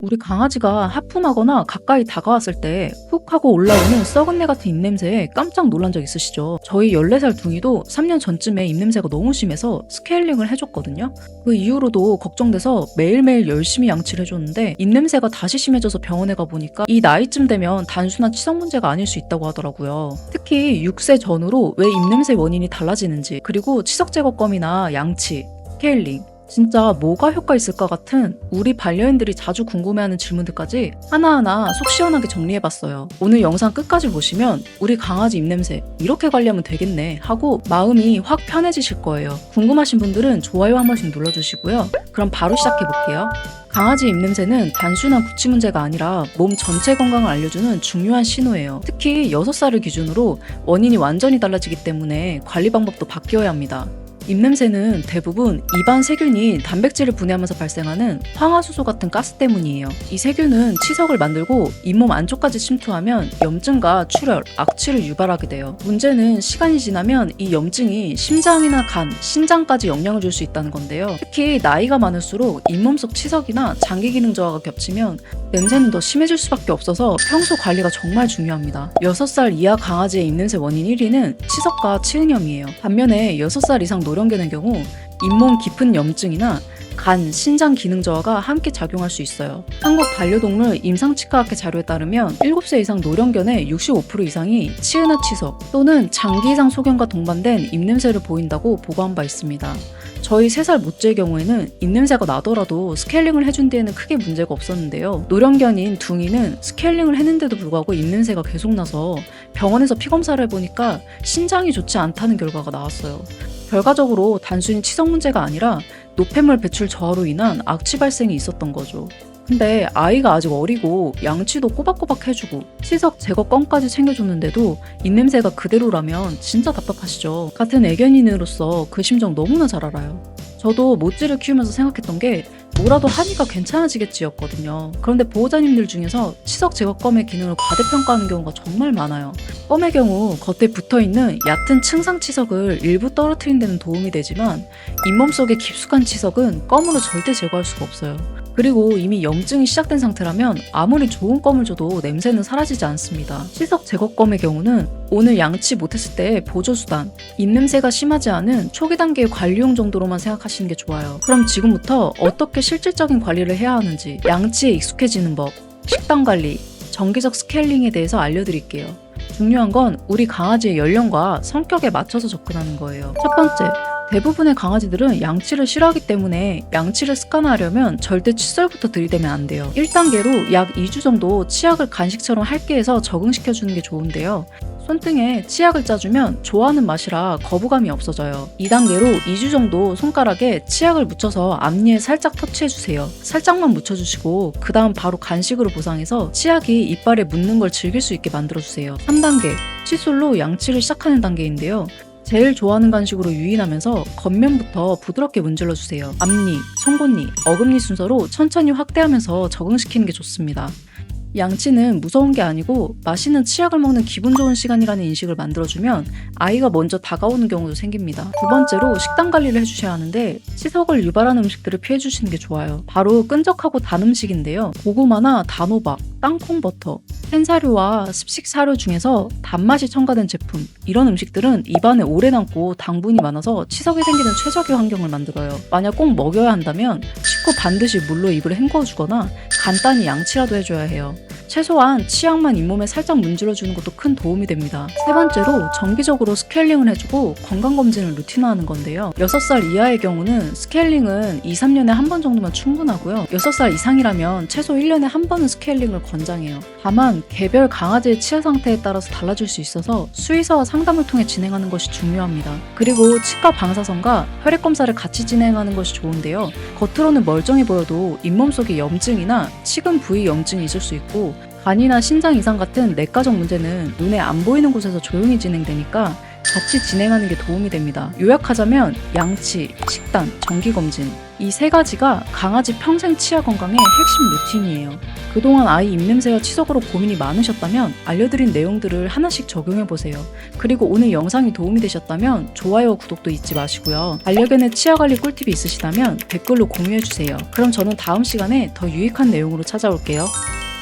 우리 강아지가 하품하거나 가까이 다가왔을 때 훅 하고 올라오는 썩은 내 같은 입냄새에 깜짝 놀란 적 있으시죠? 저희 14살 둥이도 3년 전쯤에 입냄새가 너무 심해서 스케일링을 해줬거든요. 그 이후로도 걱정돼서 매일매일 열심히 양치를 해줬는데 입냄새가 다시 심해져서 병원에 가보니까 이 나이쯤 되면 단순한 치석 문제가 아닐 수 있다고 하더라고요. 특히 6세 전후로 왜 입냄새 원인이 달라지는지, 그리고 치석 제거껌이나 양치, 스케일링, 진짜 뭐가 효과 있을까 같은 우리 반려인들이 자주 궁금해하는 질문들까지 하나하나 속 시원하게 정리해봤어요. 오늘 영상 끝까지 보시면 우리 강아지 입냄새 이렇게 관리하면 되겠네 하고 마음이 확 편해지실 거예요. 궁금하신 분들은 좋아요 한 번씩 눌러주시고요. 그럼 바로 시작해볼게요. 강아지 입냄새는 단순한 구취 문제가 아니라 몸 전체 건강을 알려주는 중요한 신호예요. 특히 6살을 기준으로 원인이 완전히 달라지기 때문에 관리 방법도 바뀌어야 합니다. 입냄새는 대부분 입안 세균이 단백질을 분해하면서 발생하는 황화수소 같은 가스 때문이에요. 이 세균은 치석을 만들고 잇몸 안쪽까지 침투하면 염증과 출혈, 악취를 유발하게 돼요. 문제는 시간이 지나면 이 염증이 심장이나 간, 신장까지 영향을 줄 수 있다는 건데요. 특히 나이가 많을수록 잇몸 속 치석이나 장기 기능 저하가 겹치면 냄새는 더 심해질 수밖에 없어서 평소 관리가 정말 중요합니다. 6살 이하 강아지의 입냄새 원인 1위는 치석과 치은염이에요. 반면에 6살 이상 노령견의 경우 잇몸 깊은 염증이나 간, 신장 기능 저하가 함께 작용할 수 있어요. 한국 반려동물 임상치과학회 자료에 따르면 7세 이상 노령견의 65% 이상이 치은화 치석 또는 장기 이상 소견과 동반된 입냄새를 보인다고 보고한 바 있습니다. 저희 3살 모찌의 경우에는 입냄새가 나더라도 스케일링을 해준 뒤에는 크게 문제가 없었는데요. 노령견인 둥이는 스케일링을 했는데도 불구하고 입냄새가 계속 나서 병원에서 피검사를 해보니까 신장이 좋지 않다는 결과가 나왔어요. 결과적으로 단순히 치석 문제가 아니라 노폐물 배출 저하로 인한 악취 발생이 있었던 거죠. 근데 아이가 아직 어리고 양치도 꼬박꼬박 해주고 치석 제거껌까지 챙겨줬는데도 입냄새가 그대로라면 진짜 답답하시죠. 같은 애견인으로서 그 심정 너무나 잘 알아요. 저도 모찌를 키우면서 생각했던 게 뭐라도 하니까 괜찮아지겠지였거든요. 그런데 보호자님들 중에서 치석 제거껌의 기능을 과대평가하는 경우가 정말 많아요. 껌의 경우 겉에 붙어있는 얕은 층상 치석을 일부 떨어뜨리는 데는 도움이 되지만 잇몸 속의 깊숙한 치석은 껌으로 절대 제거할 수가 없어요. 그리고 이미 염증이 시작된 상태라면 아무리 좋은 껌을 줘도 냄새는 사라지지 않습니다. 치석 제거껌의 경우는 오늘 양치 못했을 때 보조수단, 입냄새가 심하지 않은 초기 단계의 관리용 정도로만 생각하시는 게 좋아요. 그럼 지금부터 어떻게 실질적인 관리를 해야 하는지, 양치에 익숙해지는 법, 식단 관리, 정기적 스케일링에 대해서 알려드릴게요. 중요한 건 우리 강아지의 연령과 성격에 맞춰서 접근하는 거예요. 첫 번째, 대부분의 강아지들은 양치를 싫어하기 때문에 양치를 습관화하려면 절대 칫솔부터 들이대면 안 돼요. 1단계로 약 2주 정도 치약을 간식처럼 핥게 해서 적응시켜주는 게 좋은데요. 손등에 치약을 짜주면 좋아하는 맛이라 거부감이 없어져요. 2단계로 2주 정도 손가락에 치약을 묻혀서 앞니에 살짝 터치해주세요. 살짝만 묻혀주시고 그 다음 바로 간식으로 보상해서 치약이 이빨에 묻는 걸 즐길 수 있게 만들어주세요. 3단계, 칫솔로 양치를 시작하는 단계인데요. 제일 좋아하는 간식으로 유인하면서 겉면부터 부드럽게 문질러주세요. 앞니, 송곳니, 어금니 순서로 천천히 확대하면서 적응시키는 게 좋습니다. 양치는 무서운 게 아니고 맛있는 치약을 먹는 기분 좋은 시간이라는 인식을 만들어주면 아이가 먼저 다가오는 경우도 생깁니다. 두 번째로 식단 관리를 해주셔야 하는데 치석을 유발하는 음식들을 피해주시는 게 좋아요. 바로 끈적하고 단 음식인데요. 고구마나 단호박, 땅콩버터, 생사료와 습식 사료 중에서 단맛이 첨가된 제품, 이런 음식들은 입안에 오래 남고 당분이 많아서 치석이 생기는 최적의 환경을 만들어요. 만약 꼭 먹여야 한다면 식후 반드시 물로 입을 헹궈주거나 간단히 양치라도 해줘야 해요. 최소한 치약만 잇몸에 살짝 문질러주는 것도 큰 도움이 됩니다. 세 번째로 정기적으로 스케일링을 해주고 건강검진을 루틴화하는 건데요. 6살 이하의 경우는 스케일링은 2, 3년에 한 번 정도면 충분하고요. 6살 이상이라면 최소 1년에 한 번은 스케일링을 권장해요. 다만 개별 강아지의 치아 상태에 따라서 달라질 수 있어서 수의사와 상담을 통해 진행하는 것이 중요합니다. 그리고 치과 방사선과 혈액검사를 같이 진행하는 것이 좋은데요. 겉으로는 멀쩡해 보여도 잇몸 속에 염증이나 치근 부위 염증이 있을 수 있고 간이나 신장 이상 같은 내과적 문제는 눈에 안 보이는 곳에서 조용히 진행되니까 같이 진행하는 게 도움이 됩니다. 요약하자면 양치, 식단, 정기검진, 이 3가지가 강아지 평생 치아 건강의 핵심 루틴이에요. 그동안 아이 입냄새와 치석으로 고민이 많으셨다면 알려드린 내용들을 하나씩 적용해보세요. 그리고 오늘 영상이 도움이 되셨다면 좋아요와 구독도 잊지 마시고요. 반려견의 치아관리 꿀팁이 있으시다면 댓글로 공유해주세요. 그럼 저는 다음 시간에 더 유익한 내용으로 찾아올게요.